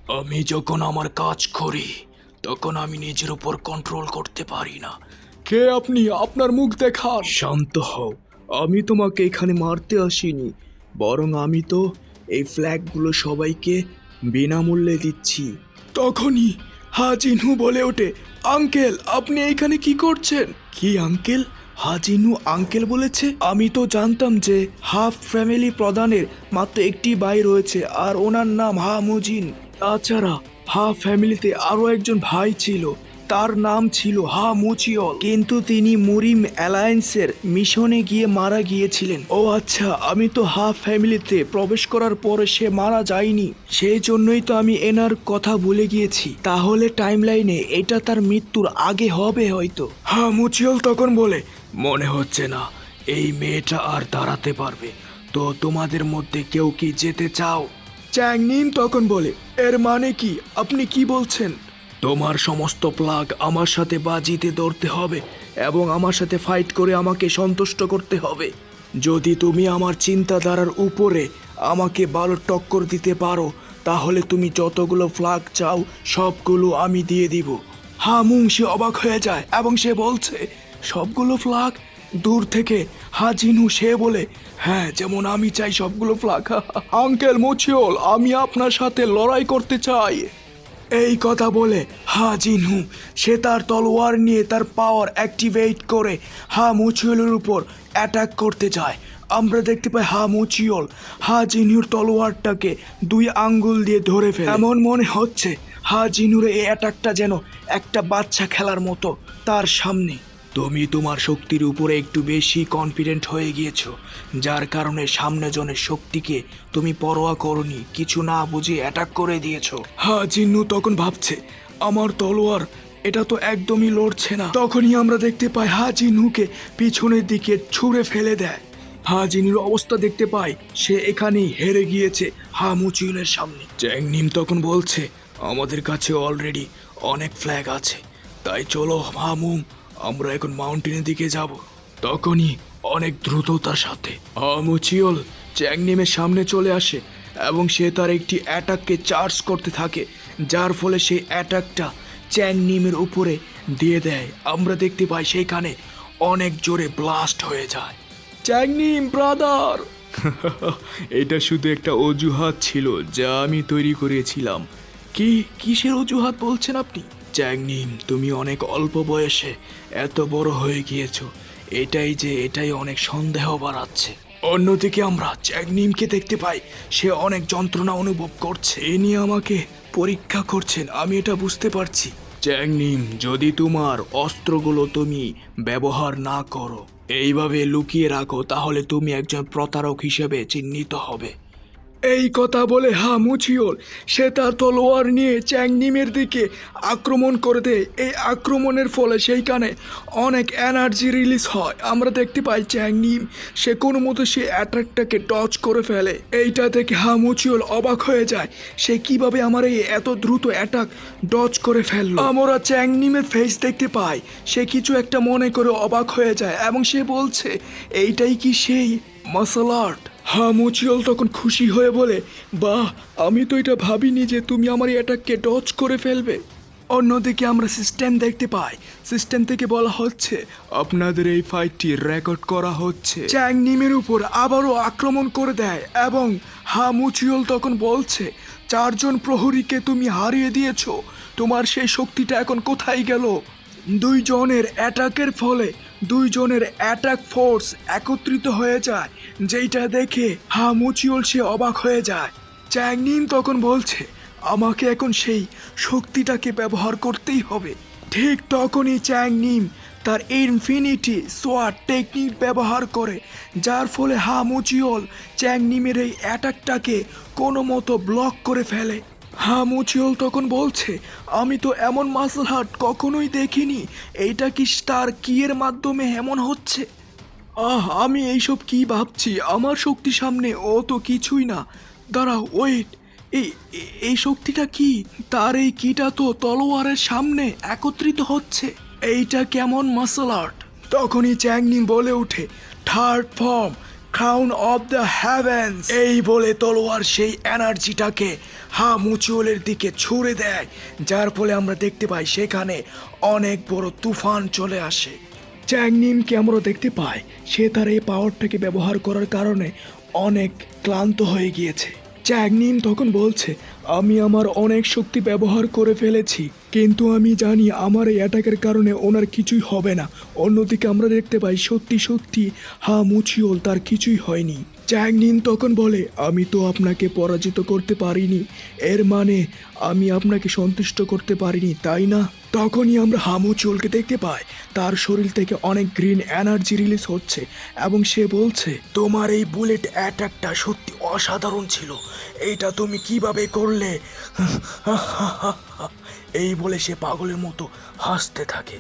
আমি যখন আমার কাজ করি তখন আমি নিজের উপর কন্ট্রোল করতে পারি না। কে আপনি? আপনার মুখ দেখান। শান্ত হও, আমি তোমাকে এখানে মারতে আসিনি, বরং আমি তো এই ফ্ল্যাগগুলো সবাইকে বিনামূল্যে দিচ্ছি। তখনই হাজিনু বলে ওঠে, আঙ্কেল আপনি এইখানে কি করছেন? কি আঙ্কেল? হাজিনু আঙ্কেল বলেছে? আমি তো জানতাম যে হাফ ফ্যামিলি প্রধানের মাত্র একটি ভাই রয়েছে আর ওনার নাম হা মুজিন। তাছাড়া হাফ ফ্যামিলিতে আরো একজন ভাই ছিল, তার নাম ছিল হা মুচিয়ল, কিন্তু তিনি মুরিম অ্যালায়েন্সের মিশনে গিয়ে মারা গিয়েছিলেন। ও আচ্ছা, আমি তো হাফ ফ্যামিলিতে প্রবেশ করার পরে সে মারা যায়নি, সেই জন্যই তো আমি এনার কথা ভুলে গিয়েছি। তাহলে টাইমলাইনে এটা তার মৃত্যুর আগে হবে হয়তো। হা মুচিয়ল তখন বলে, মনে হচ্ছে না এই মেয়েটা আর দাঁড়াতে পারবে, তো তোমাদের মধ্যে কেউ কি যেতে চাও? চ্যাংনিম তখন বলে, এর মানে কি? আপনি কি বলছেন? তোমার সমস্ত প্লাগ আমার সাথে বাজিতে ধরতে হবে এবং আমার সাথে ফাইট করে আমাকে সন্তুষ্ট করতে হবে। যদি তুমি আমার চিন্তাধারার উপরে আমাকে ভালো টক্কর দিতে পারো তাহলে তুমি যতগুলো ফ্লাগ চাও সবগুলো আমি দিয়ে দিব। হামুং সে অবাক হয়ে যায় এবং সে বলছে, সবগুলো ফ্লাগ? দূর থেকে হাজিনু সে বলে, হ্যাঁ, যেমন আমি চাই সবগুলো ফ্লাগ। আঙ্কেল মুচিওল, আমি আপনার সাথে লড়াই করতে চাই। এই কথা বলে হাজিনু সে তার তলোয়ার নিয়ে তার পাওয়ার অ্যাক্টিভেট করে হা মুচিওলের উপর অ্যাটাক করতে যায়। আমরা দেখতে পাই হা মুচিওল হাজিনুর তলোয়ারটাকে দুই আঙ্গুল দিয়ে ধরে ফেলে। এমন মনে হচ্ছে হাজিনুর এই অ্যাটাকটা যেন একটা বাচ্চা খেলার মতো তার সামনে। তুমি তোমার শক্তির উপরে একটু বেশি কনফিডেন্ট হয়ে গিয়েছো, যার কারণে সামনে জনের শক্তিকে তুমি পরোয়া করনি, কিছু না বুঝে অ্যাটাক করে দিয়েছো। হ্যাঁ, জিন্নু তখন ভাবছে, আমার তলোয়ার এটা তো একদমই লড়ছে না। তখনই আমরা দেখতে পাই হাজিনুকে পিছনের দিকে ছুঁড়ে ফেলে দেয়। হাজিনুর অবস্থা দেখতে পাই সে এখানেই হেরে গিয়েছে হা মুচিউলের সামনে। চ্যাংনিম তখন বলছে, আমাদের কাছে অলরেডি অনেক ফ্ল্যাগ আছে, তাই চলো হামুং, আমরা এখন মাউন্টেনের দিকে যাব। তখনই অনেক দ্রুততার সাথে মুচিওল চ্যাংনিমের সামনে চলে আসে এবং সে তার একটি অ্যাটাককে চার্জ করতে থাকে, যার ফলে সেই অ্যাটাকটা চ্যাংনিমের উপরে দিয়ে দেয়। আমরা দেখতে পাই সেইখানে অনেক জোরে ব্লাস্ট হয়ে যায়। চ্যাংনিম ব্রাদার, এটা শুধু একটা অজুহাত ছিল যা আমি তৈরি করেছিলাম। কি কিসের অজুহাত বলছেন আপনি? চ্যাংনিম, তুমি অনেক অল্প বয়সে এত বড় হয়ে গিয়েছো, এটাই অনেক সন্দেহ বাড়াচ্ছে। অন্যদিকে আমরা চ্যাংনিমকে দেখতে পাই সে অনেক যন্ত্রণা অনুভব করছে। এ নিয়ে আমাকে পরীক্ষা করছেন, আমি এটা বুঝতে পারছি। চ্যাংনিম, যদি তোমার অস্ত্রগুলো তুমি ব্যবহার না করো, এইভাবে লুকিয়ে রাখো, তাহলে তুমি একজন প্রতারক হিসেবে চিহ্নিত হবে। এই কথা বলে হা মুচিওল সে তার তলোয়ার নিয়ে চ্যাংনিমের দিকে আক্রমণ করে দেয়। এই আক্রমণের ফলে সেইখানে অনেক এনার্জি রিলিজ হয়। আমরা দেখতে পাই চ্যাংনিম সে কোনো মতো সে অ্যাটাকটাকে ডজ করে ফেলে। এইটা দেখে হা মুচিওল অবাক হয়ে যায়, সে কিভাবে আমার এই এত দ্রুত অ্যাটাক ডজ করে ফেললো। আমরা চ্যাংনিমের ফেস দেখতে পাই সে কিছু একটা মনে করে অবাক হয়ে যায় এবং সে বলছে, এইটাই কি সেই মার্শাল আর্ট? হা মুচিওল তখন খুশি হয়ে বলে, বাহ, আমি তো এটা ভাবিনি যে তুমি আমার এটাকে ডজ করে ফেলবে। অন্যদিকে আমরা সিস্টেম দেখতে পাই, সিস্টেম থেকে বলা হচ্ছে আপনাদের এই ফাইটটি রেকর্ড করা হচ্ছে। চ্যাংনিমের উপর আবারও আক্রমণ করে দেয় এবং হা মুচিওল তখন বলছে, চারজন প্রহরীকে তুমি হারিয়ে দিয়েছো, তোমার সেই শক্তিটা এখন কোথায় গেল? দুইজনের অ্যাটাকের ফলে দুইজনের অ্যাটাক ফোর্স একত্রিত হয়ে যায়, যেটা দেখে হা মুচিওল সে অবাক হয়ে যায়। চ্যাংনিম তখন বলছে, আমাকে এখন সেই শক্তিটাকে ব্যবহার করতেই হবে। ঠিক তখনই চ্যাংনিম তার ইনফিনিটি সোয়ার্ড টেকনিক ব্যবহার করে, যার ফলে হা মুচিওল চ্যাংনিমের এই অ্যাটাকটাকে কোনো মতো ব্লক করে ফেলে। হা মুচিওল তখন বলছে, আমি তো এমন মার্শাল আর্ট কখনোই দেখিনি, এইটা কি তার কিয়ের মাধ্যমে এমন হচ্ছে? আমি এইসব কি ভাবছি, আমার শক্তি সামনে ও তো কিছুই না। দাঁড়াও, ওয়েট, এই শক্তিটা কি? তার এই কিটা তো তলোয়ারের সামনে একত্রিত হচ্ছে, এইটা কেমন মার্শাল আর্ট? তখনই চ্যাংনিম বলে ওঠে, third form crown of the heavens. এই বলে তলোয়ার সেই এনার্জিটাকে মুচিওলের দিকে ছুড়ে দেয়, যার ফলে আমরা দেখতে পাই সেখানে অনেক বড় তুফান চলে আসে। চ্যাংনিমকে আমরা দেখতে পাই সে তার এই পাওয়ারটাকে ব্যবহার করার কারণে অনেক ক্লান্ত হয়ে গিয়েছে। চ্যাংনিম তখন বলছে, আমি আমার অনেক শক্তি ব্যবহার করে ফেলেছি, কিন্তু আমি জানি আমার এই অ্যাটাকের কারণে ওনার কিছুই হবে না। অন্যদিকে আমরা দেখতে পাই সত্যি সত্যি মুচিওল তার কিছুই হয়নি। চ্যাংনিম তখন বলে, আমি তো আপনাকে পরাজিত করতে পারিনি, এর মানে আমি আপনাকে সন্তুষ্ট করতে পারিনি, তাই না? তখনই আমরা মুচিওলকে দেখতে পাই তার শরীর থেকে অনেক গ্রিন এনার্জি রিলিজ হচ্ছে এবং সে বলছে, তোমার এই বুলেট অ্যাটাকটা সত্যি অসাধারণ ছিল, এইটা তুমি কিভাবে করলে? এই বলে সে পাগলের মতো হাসতে থাকে।